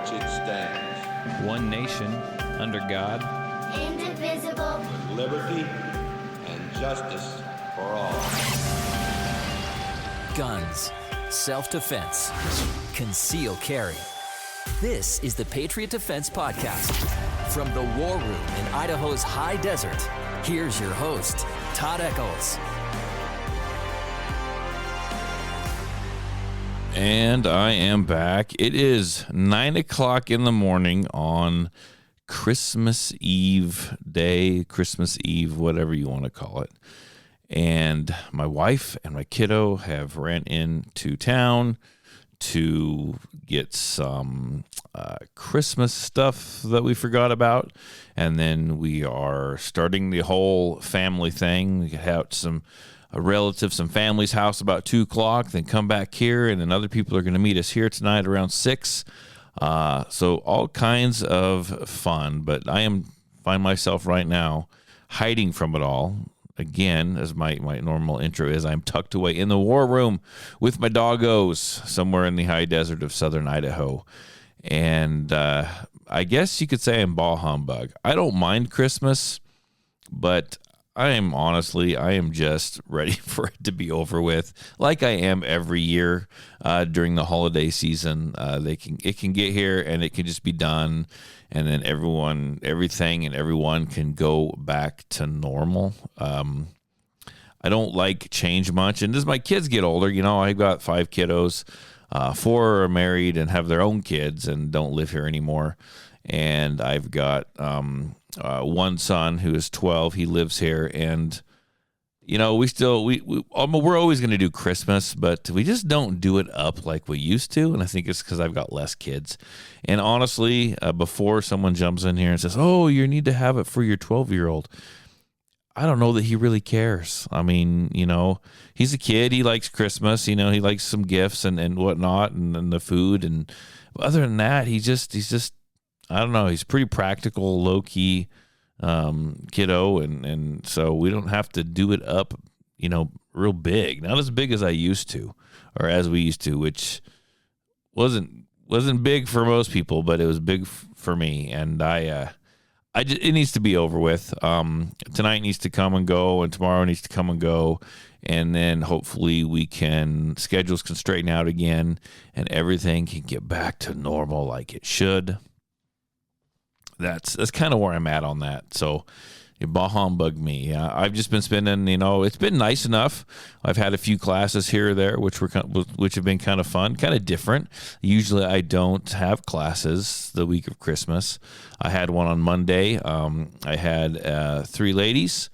which it stands. One nation, under God, indivisible, with liberty and justice for all. Guns, self-defense, concealed carry. This is the Patriot Defense Podcast. From the war room in Idaho's high desert, here's your host, Todd Echols. And I am back. It is 9 o'clock in the morning on Christmas Eve day, Christmas Eve, whatever you want to call it. And my wife and my kiddo have ran into town to get some Christmas stuff that we forgot about. And then we are starting the whole family thing. We get out a relative, some family's house about 2 o'clock, then come back here, and then other people are going to meet us here tonight around 6. So all kinds of fun, but I find myself right now hiding from it all. Again, as my normal intro is, I'm tucked away in the war room with my doggos somewhere in the high desert of southern Idaho. And I guess you could say I'm bah humbug. I don't mind Christmas, but I am just ready for it to be over with, like I am every year during the holiday season. It can get here and it can just be done, and then everything and everyone can go back to normal. I don't like change much, and as my kids get older, I've got 5 kiddos. 4 are married and have their own kids and don't live here anymore, and I've got one son who is 12. He lives here, and we're always going to do Christmas, but we just don't do it up like we used to. And I think it's because I've got less kids. And honestly, before someone jumps in here and says, "Oh, you need to have it for your 12-year-old," I don't know that he really cares. I mean, he's a kid. He likes Christmas. He likes some gifts and whatnot, and the food. And other than that, he's just. I don't know. He's pretty practical, low-key kiddo, and so we don't have to do it up, real big. Not as big as I used to, or as we used to, which wasn't big for most people, but it was big for me. And it needs to be over with. Tonight needs to come and go, and tomorrow needs to come and go, and then hopefully schedules can straighten out again, and everything can get back to normal like it should. That's kind of where I'm at on that. So, bah humbug me. I've just been spending, it's been nice enough. I've had a few classes here or there, which have been kind of fun, kind of different. Usually I don't have classes the week of Christmas. I had one on Monday. I had 3 ladies,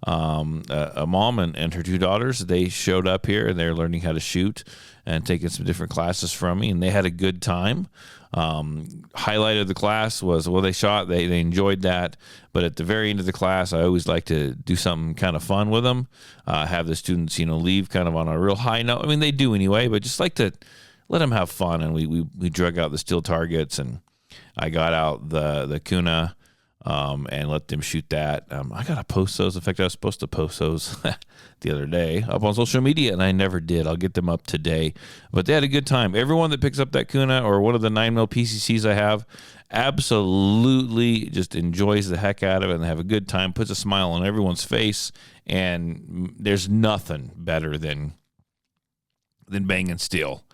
a mom and her 2 daughters. They showed up here, and they're learning how to shoot and taking some different classes from me, and they had a good time. Highlight of the class was, they shot, they enjoyed that, but at the very end of the class, I always like to do something kind of fun with them, have the students, leave kind of on a real high note. I mean, they do anyway, but just like to let them have fun. And we drug out the steel targets, and I got out the Kuna, and let them shoot that. I got to post those. In fact, I was supposed to post those the other day up on social media, and I never did. I'll get them up today. But they had a good time. Everyone that picks up that Kuna or one of the 9mm PCCs I have absolutely just enjoys the heck out of it and have a good time, puts a smile on everyone's face, and there's nothing better than banging steel.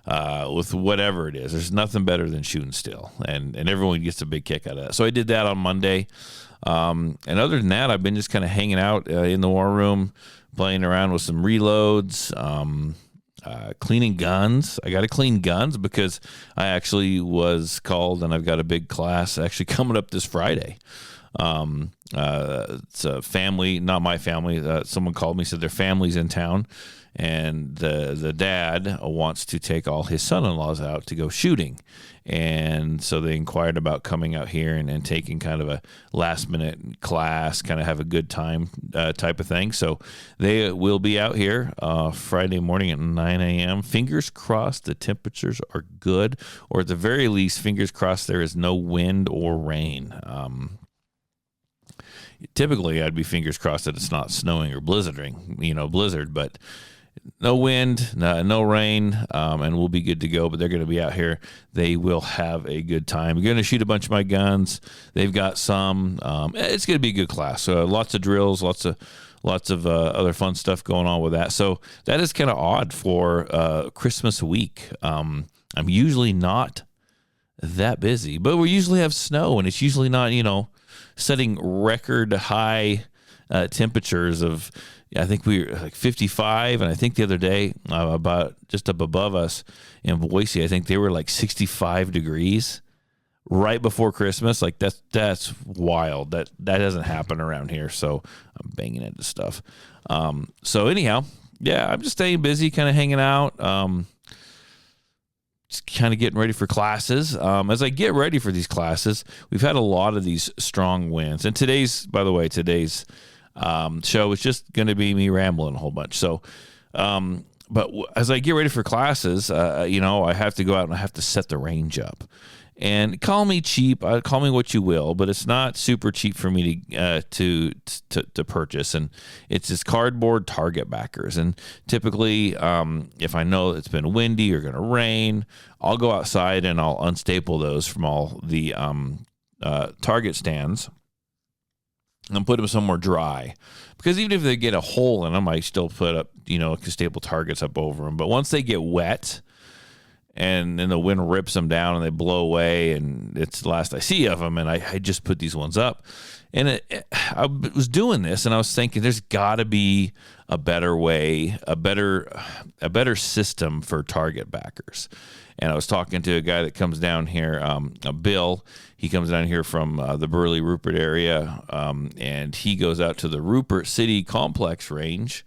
With whatever it is. There's nothing better than shooting steel, and everyone gets a big kick out of that. So I did that on Monday. And other than that, I've been just kind of hanging out in the war room, playing around with some reloads, cleaning guns. I got to clean guns because I actually was called, and I've got a big class actually coming up this Friday. It's a family, not my family. Someone called me, said their family's in town, and the dad wants to take all his son-in-laws out to go shooting. And so they inquired about coming out here and taking kind of a last-minute class, kind of have a good time type of thing. So they will be out here Friday morning at 9 a.m. Fingers crossed the temperatures are good, or at the very least, fingers crossed there is no wind or rain. Typically, I'd be fingers crossed that it's not snowing or blizzard, but no wind, no rain, and we'll be good to go. But they're going to be out here. They will have a good time. We're going to shoot a bunch of my guns. They've got some. It's going to be a good class. So lots of drills, lots of other fun stuff going on with that. So that is kind of odd for Christmas week. I'm usually not that busy, but we usually have snow, and it's usually not, setting record high temperatures of, I think we were like 55, and I think the other day about just up above us in Boise, I think they were like 65 degrees right before Christmas. Like that's wild. That doesn't happen around here. So I'm banging into stuff. So anyhow, yeah, I'm just staying busy, kind of hanging out. Just kind of getting ready for classes. As I get ready for these classes, we've had a lot of these strong winds. And today's show is just going to be me rambling a whole bunch. So, but as I get ready for classes, I have to go out and I have to set the range up. And call me cheap, call me what you will, but it's not super cheap for me to purchase. And it's this cardboard target backers. And typically, if I know it's been windy or going to rain, I'll go outside and I'll unstaple those from all the target stands and put them somewhere dry. Because even if they get a hole in them, I still put up, staple targets up over them. But once they get wet, and then the wind rips them down and they blow away, and it's the last I see of them. And I just put these ones up, and I was doing this, and I was thinking, there's got to be a better way, a better system for target backers. And I was talking to a guy that comes down here, Bill. He comes down here from the Burley Rupert area, and he goes out to the Rupert City Complex range.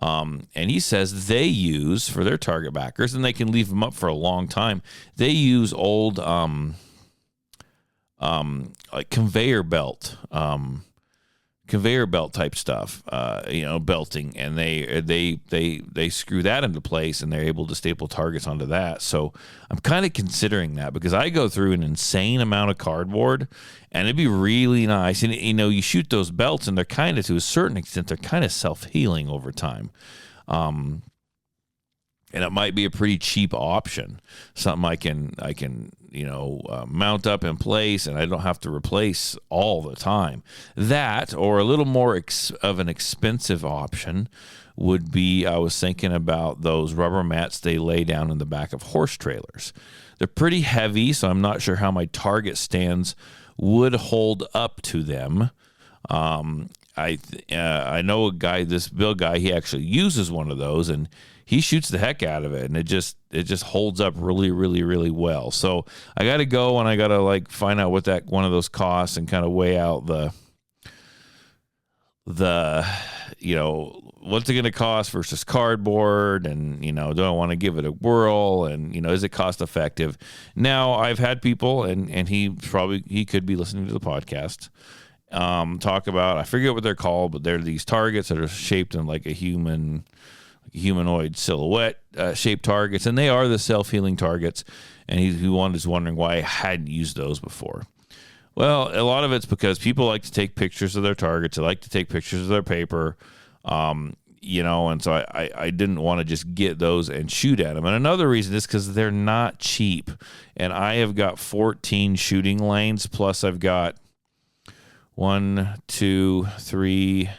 And he says they use, for their target backers, and they can leave them up for a long time, they use old like conveyor belt type stuff, belting, and they screw that into place, and they're able to staple targets onto that. So I'm kind of considering that, because I go through an insane amount of cardboard, and it'd be really nice. And you shoot those belts, and they're kind of, to a certain extent, they're kind of self-healing over time. And it might be a pretty cheap option, something I can mount up in place, and I don't have to replace all the time. That, or a little more of an expensive option, would be, I was thinking about those rubber mats they lay down in the back of horse trailers. They're pretty heavy, so I'm not sure how my target stands would hold up to them. I know a guy, this Bill guy, he actually uses one of those, and he shoots the heck out of it, and it just holds up really, really, really well. So I got to go, and I got to find out what that one of those costs, and kind of weigh out the what's it going to cost versus cardboard, and do I want to give it a whirl, and is it cost effective? Now, I've had people, and he could be listening to the podcast, talk about, I forget what they're called, but they're these targets that are shaped in like a humanoid silhouette shaped targets, and they are the self-healing targets. And he was wondering why I hadn't used those before. Well, a lot of it's because people like to take pictures of their targets. They like to take pictures of their paper, and so I didn't want to just get those and shoot at them. And another reason is because they're not cheap. And I have got 14 shooting lanes, plus I've got 1, 2, 3.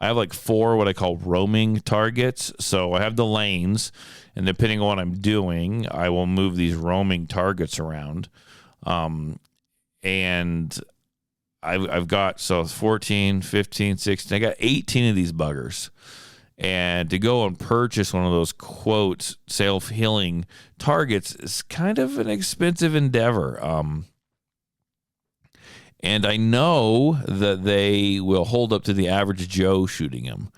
I have 4 what I call roaming targets. So I have the lanes, and depending on what I'm doing, I will move these roaming targets around. And I've got, so 14, 15, 16, I got 18 of these buggers. And to go and purchase one of those, quote, self-healing targets is kind of an expensive endeavor. And I know that they will hold up to the average Joe shooting them.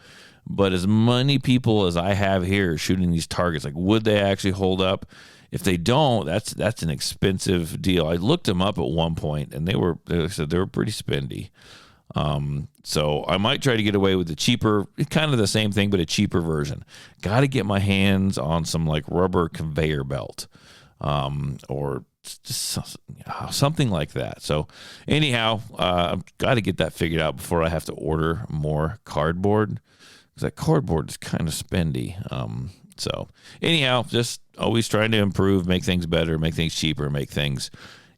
But as many people as I have here shooting these targets, would they actually hold up? If they don't, that's an expensive deal. I looked them up at one point, and they were pretty spendy. So I might try to get away with the cheaper, kind of the same thing, but a cheaper version. Got to get my hands on some rubber conveyor belt, or just something like that. So anyhow, I've got to get that figured out before I have to order more cardboard, because that cardboard is kind of spendy. So anyhow, just always trying to improve, make things better, make things cheaper, make things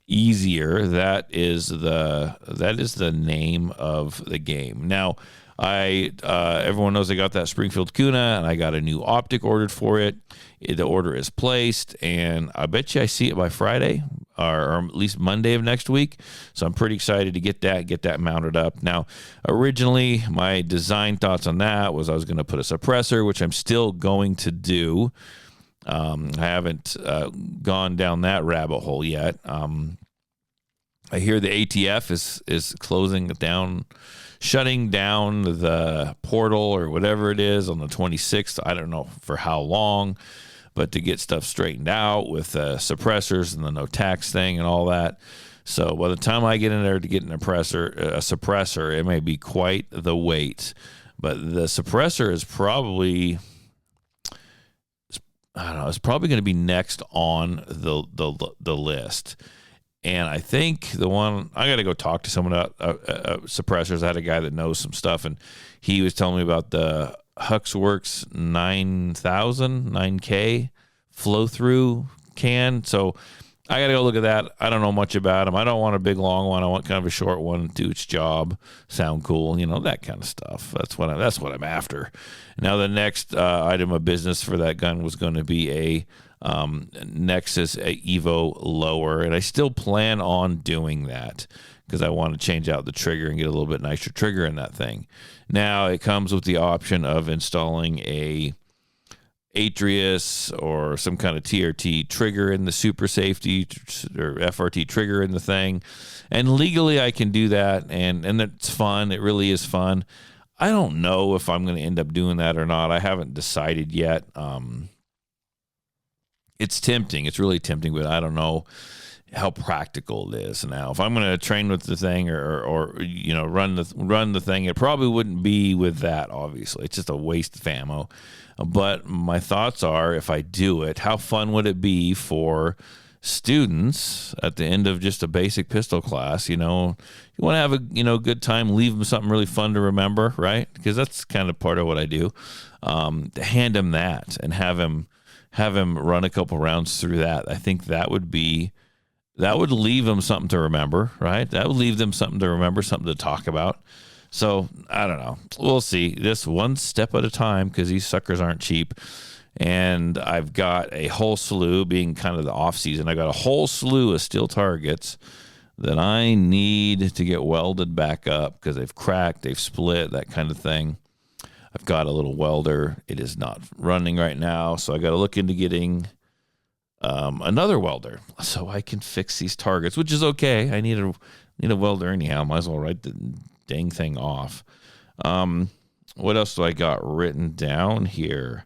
easier. That is the name of the game. Now, everyone knows I got that Springfield Kuna, and I got a new optic ordered for it. The order is placed, and I bet you I see it by Friday or at least Monday of next week. So I'm pretty excited to get that mounted up. Now, originally, my design thoughts on that was I was going to put a suppressor, which I'm still going to do. I haven't gone down that rabbit hole yet. I hear the ATF is closing down, shutting down the portal or whatever it is on the 26th. I don't know for how long, but to get stuff straightened out with suppressors and the no tax thing and all that. So by the time I get in there to get a suppressor, it may be quite the wait. But the suppressor is probably, I don't know, it's probably going to be next on the list. And I think the one, I got to go talk to someone about suppressors. I had a guy that knows some stuff, and he was telling me about the Huxworks 9K flow-through can. So I got to go look at that. I don't know much about them. I don't want a big, long one. I want kind of a short one, do its job, sound cool, that kind of stuff. That's what I'm after. Now, the next item of business for that gun was going to be a Nexus Evo lower, and I still plan on doing that because I want to change out the trigger and get a little bit nicer trigger in that thing. Now it comes with the option of installing a Atrius or some kind of TRT trigger in the super safety or FRT trigger in the thing, and legally I can do that, and it's fun. It really is fun. I don't know if I'm going to end up doing that or not. I haven't decided yet. It's tempting. It's really tempting, but I don't know how practical it is. Now, if I'm going to train with the thing or run the thing, it probably wouldn't be with that, obviously. It's just a waste of ammo. But my thoughts are, if I do it, how fun would it be for students at the end of just a basic pistol class? You want to have a good time, leave them something really fun to remember, right? Because that's kind of part of what I do. To hand them that and have him run a couple rounds through that. I think that would leave them something to remember, right? That would leave them something to remember, something to talk about. So I don't know. We'll see. This one step at a time, because these suckers aren't cheap. And I've got a whole slew, being kind of the off season, I got a whole slew of steel targets that I need to get welded back up because they've cracked, they've split, that kind of thing. I've got a little welder. It is not running right now, so I got to look into getting another welder so I can fix these targets, which is okay. I need a welder anyhow. Might as well write the dang thing off. What else do I got written down here?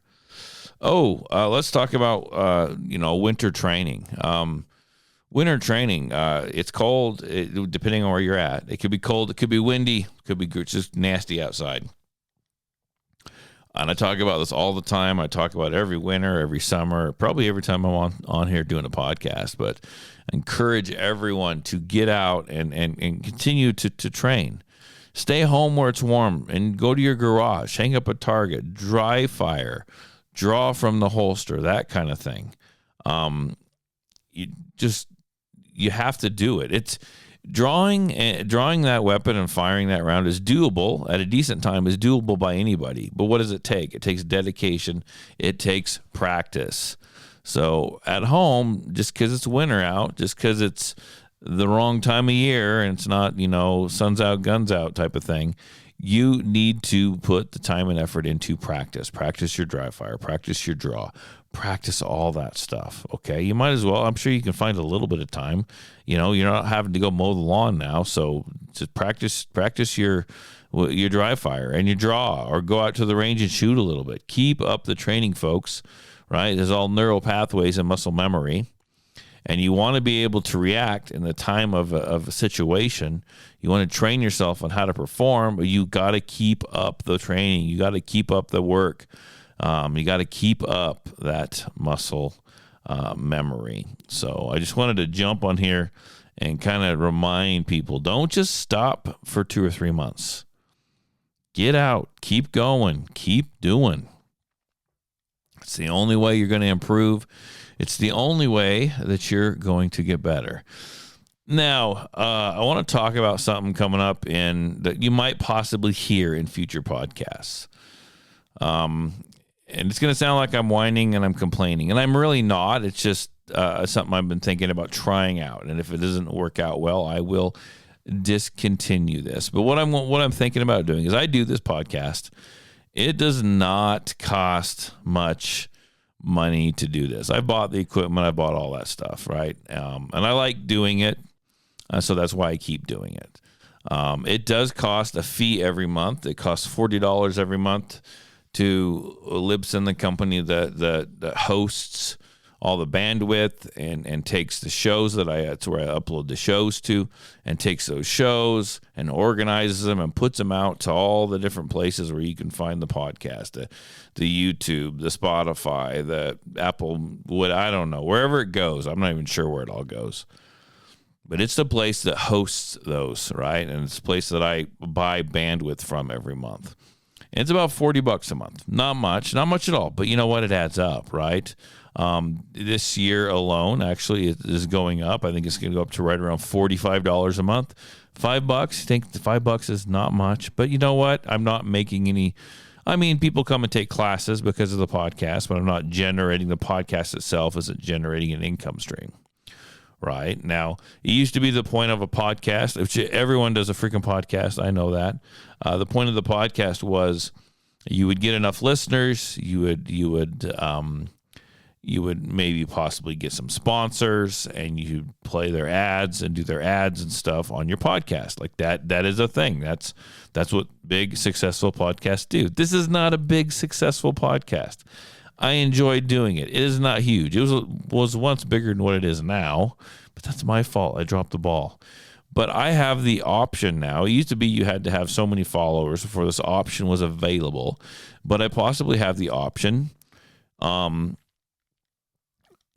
Let's talk about winter training. Winter training. It's cold. Depending on where you're at, it could be cold. It could be windy. It could be just nasty outside. And I talk about this all the time. I talk about it every winter, every summer, probably every time I'm on here doing a podcast. But I encourage everyone to get out and continue to train. Stay home where it's warm and go to your garage. Hang up a target. Dry fire. Draw from the holster. That kind of thing. You have to do it. It's drawing that weapon and firing that round is doable at a decent time, is doable by anybody. But what does it take? It takes dedication. It takes practice. So at home, just because it's winter out, just because it's the wrong time of year and it's not, sun's out, guns out type of thing, you need to put the time and effort into practice. Practice your dry fire. Practice your draw. Practice all that stuff. Okay, you might as well. I'm sure you can find a little bit of time. You're not having to go mow the lawn now, so just practice your dry fire and your draw, or go out to the range and shoot a little bit. Keep up the training, folks. Right? There's all neural pathways and muscle memory, and you want to be able to react in the time of a situation. You want to train yourself on how to perform, but you got to keep up the training. You got to keep up the work. You got to keep up that muscle memory. So I just wanted to jump on here and kind of remind people, don't just stop for 2 or 3 months. Get out, keep going, keep doing. It's the only way you're going to improve. It's the only way that you're going to get better. Now, I want to talk about something coming up that you might possibly hear in future podcasts. And it's going to sound like I'm whining and I'm complaining, and I'm really not. It's just something I've been thinking about trying out. And if it doesn't work out well, I will discontinue this. But what I'm thinking about doing is I do this podcast. It does not cost much money to do this. I bought the equipment. I bought all that stuff, right? And I like doing it, so that's why I keep doing it. It does cost a fee every month. It costs $40 every month to Libsyn, the company that hosts all the bandwidth and takes the shows that's where I upload the shows to, and takes those shows and organizes them and puts them out to all the different places where you can find the podcast, the YouTube, the Spotify, the Apple, I don't know, wherever it goes. I'm not even sure where it all goes. But it's the place that hosts those, right? And it's the place that I buy bandwidth from every month. And it's about $40 a month. Not much at all. But you know what? It adds up, right? This year alone, actually, it is going up. I think it's going to go up to right around $45 a month. $5. I think $5 is not much. But you know what? I'm not making any. I mean, people come and take classes because of the podcast, but I'm not generating the podcast itself. Isn't generating an income stream. Right now, it used to be the point of a podcast, which everyone does a freaking podcast. I know that. The point of the podcast was you would get enough listeners. You would maybe possibly get some sponsors, and you play their ads and do their ads and stuff on your podcast. Like that. That is a thing. That's what big successful podcasts do. This is not a big successful podcast. I enjoyed doing it. It is not huge. It was once bigger than what it is now, but that's my fault. I dropped the ball. But I have the option now. It used to be you had to have so many followers before this option was available, but I possibly have the option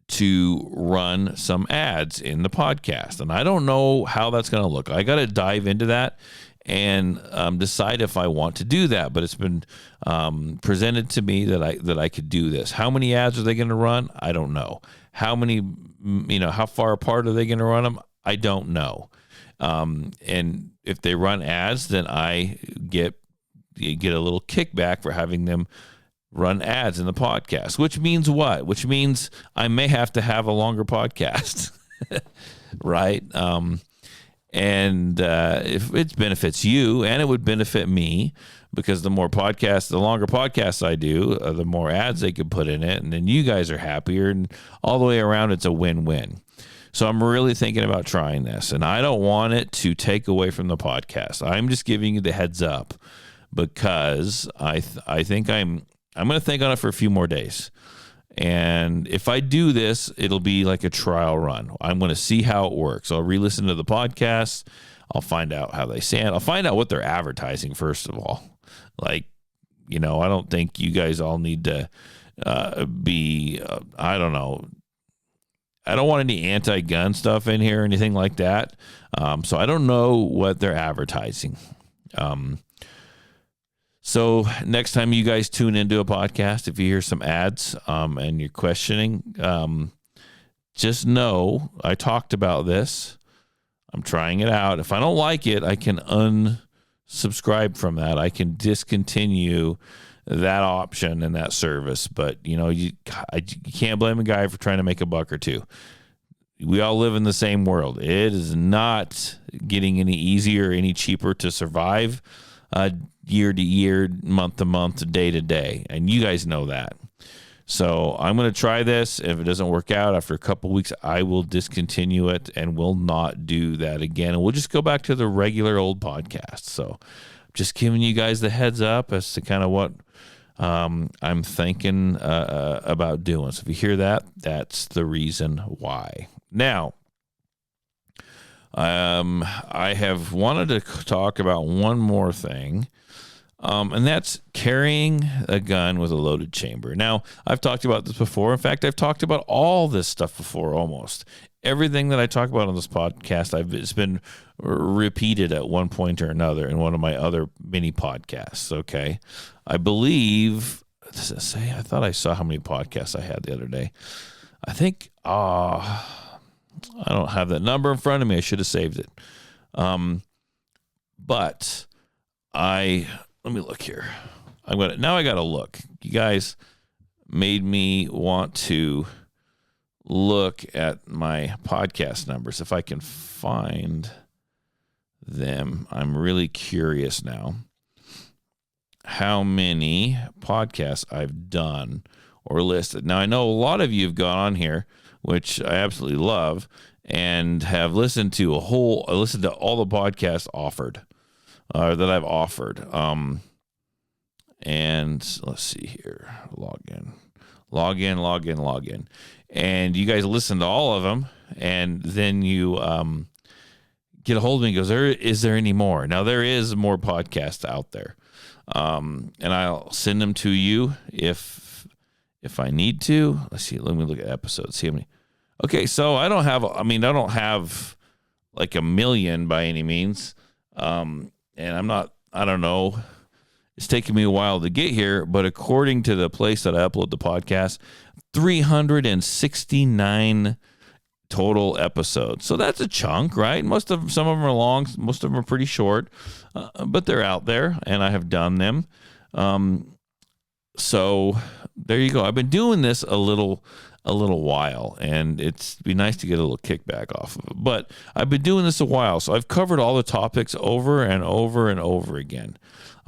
to run some ads in the podcast. And I don't know how that's going to look. I got to dive into that and decide if I want to do that. But it's been presented to me that I could do this. How many ads are they going to run? I don't know. How many, how far apart are they going to run them? I don't know. And if they run ads, then I get a little kickback for having them run ads in the podcast. Which means what? Which means I may have to have a longer podcast, right? And if it benefits you, and it would benefit me, because the longer podcasts I do, the more ads they could put in it, and then you guys are happier, and all the way around, it's a win-win. So I'm really thinking about trying this, and I don't want it to take away from the podcast. I'm just giving you the heads up, because I think I'm going to think on it for a few more days. And if I do this, it'll be like a trial run. I'm going to see how it works. I'll re-listen to the podcast. I'll find out how they stand. I'll find out what they're advertising, first of all. Like, I don't think you guys all need to be, I don't know. I don't want any anti-gun stuff in here or anything like that. So I don't know what they're advertising. So next time you guys tune into a podcast, if you hear some ads and you're questioning, just know I talked about this. I'm trying it out. If I don't like it, I can unsubscribe from that. I can discontinue that option and that service. But, you can't blame a guy for trying to make a buck or two. We all live in the same world. It is not getting any easier, any cheaper to survive year to year, month to month, day to day. And you guys know that. So I'm going to try this. If it doesn't work out after a couple weeks, I will discontinue it and will not do that again. And we'll just go back to the regular old podcast. So just giving you guys the heads up as to kind of what I'm thinking about doing. So if you hear that, that's the reason why. Now, I have wanted to talk about one more thing, and that's carrying a gun with a loaded chamber. Now, I've talked about this before. In fact, I've talked about all this stuff before almost. everything that I talk about on this podcast, it's been repeated at one point or another in one of my other mini podcasts. Okay. I believe, does it say? I thought I saw how many podcasts I had the other day. I think, I don't have that number in front of me. I should have saved it. But let me look here. Now I got to look. You guys made me want to look at my podcast numbers. If I can find them, I'm really curious now how many podcasts I've done or listed. Now, I know a lot of you have gone on here, which I absolutely love, and have listened to all the podcasts offered, that I've offered. And let's see here, log in. And you guys listen to all of them, and then you get a hold of me and goes, is there any more? Now, there is more podcasts out there. And I'll send them to you if I need to. Let's see. Let me look at episodes. See how many. Okay, so I don't have like a million by any means. And I don't know. It's taken me a while to get here, but according to the place that I upload the podcast, 369 total episodes. So that's a chunk, right? Some of them are long, most of them are pretty short, but they're out there, and I have done them. So there you go. I've been doing this a little while, and it'd be nice to get a little kickback off of it. But I've been doing this a while, so I've covered all the topics over and over and over again.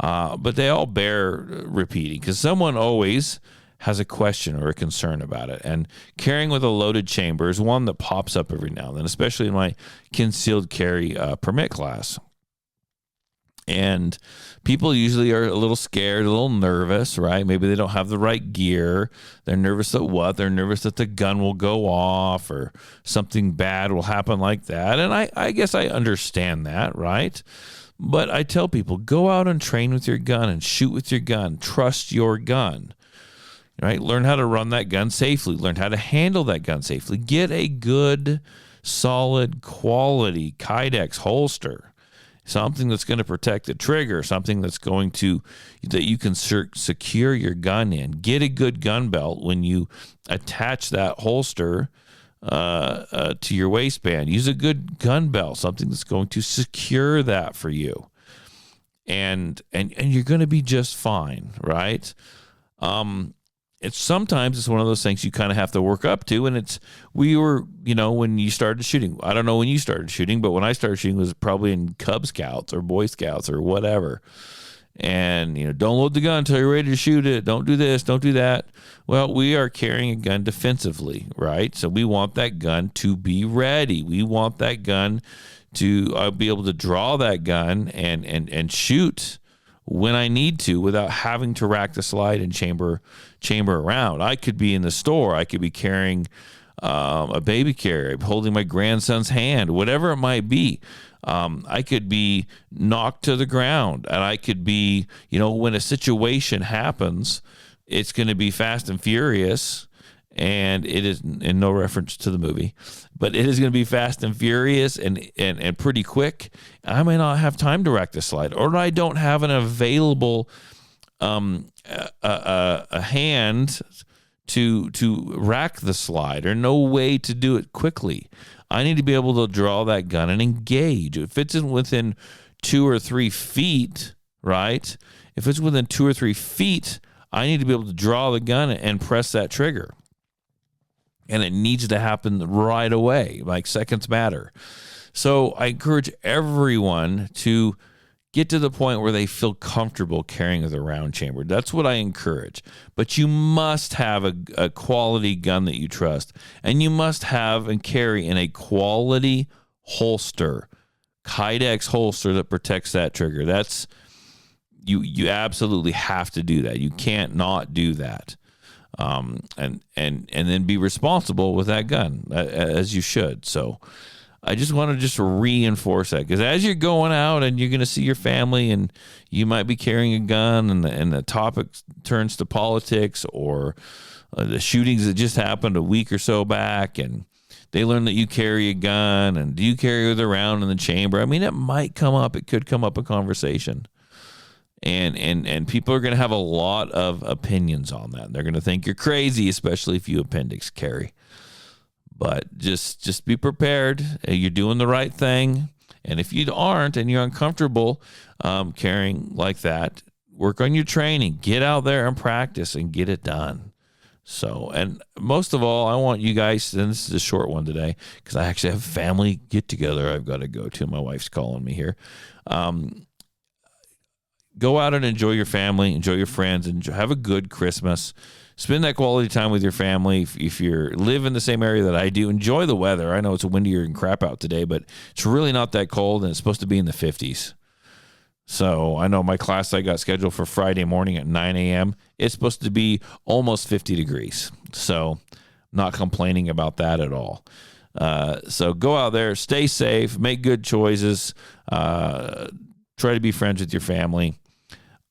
But they all bear repeating because someone always has a question or a concern about it. And carrying with a loaded chamber is one that pops up every now and then, especially in my concealed carry permit class. And people usually are a little scared, a little nervous, right? Maybe they don't have the right gear. They're nervous that what? They're nervous that the gun will go off or something bad will happen like that. And I guess I understand that, right? But I tell people, go out and train with your gun and shoot with your gun. Trust your gun, right? Learn how to run that gun safely. Learn how to handle that gun safely. Get a good, solid, quality Kydex holster. Something that's going to protect the trigger, something that you can secure your gun in. Get a good gun belt when you attach that holster to your waistband. Use a good gun belt, something that's going to secure that for you. And you're going to be just fine, right? Sometimes it's one of those things you kind of have to work up to. And when you started shooting, I don't know when you started shooting, but when I started shooting it was probably in Cub Scouts or Boy Scouts or whatever. And, don't load the gun until you're ready to shoot it. Don't do this, don't do that. Well, we are carrying a gun defensively, right? So we want that gun to be ready. We want that gun to be able to draw that gun and shoot when I need to without having to rack the slide and chamber around. I could be in the store. I could be carrying a baby carrier, holding my grandson's hand, whatever it might be. I could be knocked to the ground, and I could be, when a situation happens, it's going to be Fast and Furious, and it is, in no reference to the movie, but it is going to be fast and furious and pretty quick. I may not have time to rack the slide, or I don't have an available a hand to rack the slide, or no way to do it quickly. I need to be able to draw that gun and engage. If it's within 2 or 3 feet, right? If it's within 2 or 3 feet, I need to be able to draw the gun and press that trigger. And it needs to happen right away, like seconds matter. So I encourage everyone to get to the point where they feel comfortable carrying the round chamber. That's what I encourage. But you must have a quality gun that you trust. And you must have and carry in a quality holster, Kydex holster that protects that trigger. That's you absolutely have to do that. You can't not do that. And then be responsible with that gun as you should. So I just want to reinforce that, because as you're going out and you're going to see your family and you might be carrying a gun and the topic turns to politics or the shootings that just happened a week or so back, and they learn that you carry a gun, and do you carry it around in the chamber? I mean, it might come up. It could come up in conversation. And people are going to have a lot of opinions on that. They're going to think you're crazy, especially if you appendix carry. But just be prepared. You're doing the right thing. And if you aren't and you're uncomfortable carrying like that, work on your training. Get out there and practice and get it done. So, and most of all, I want you guys, and this is a short one today, because I actually have a family get-together I've got to go to. My wife's calling me here. Go out and enjoy your family, enjoy your friends, and have a good Christmas. Spend that quality time with your family. If you live in the same area that I do, enjoy the weather. I know it's windier and crap out today, but it's really not that cold, and it's supposed to be in the 50s. So I know my class I got scheduled for Friday morning at 9 a.m. It's supposed to be almost 50 degrees. So not complaining about that at all. So go out there, stay safe, make good choices, try to be friends with your family.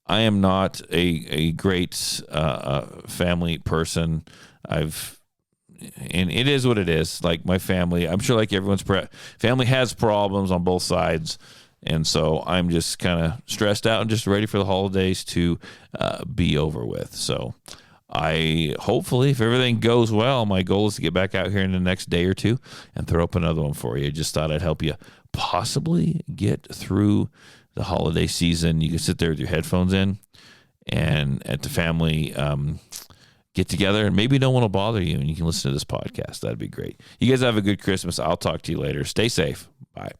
I am not a great family person. And it is what it is. Like my family, I'm sure like everyone's family has problems on both sides. And so I'm just kind of stressed out and just ready for the holidays to be over with. So hopefully, if everything goes well, my goal is to get back out here in the next day or two and throw up another one for you. Just thought I'd help you possibly get through the holiday season. You can sit there with your headphones in and at the family get together, and maybe no one will bother you and you can listen to this podcast. That'd be great. You guys have a good Christmas. I'll talk to you later. Stay safe. Bye.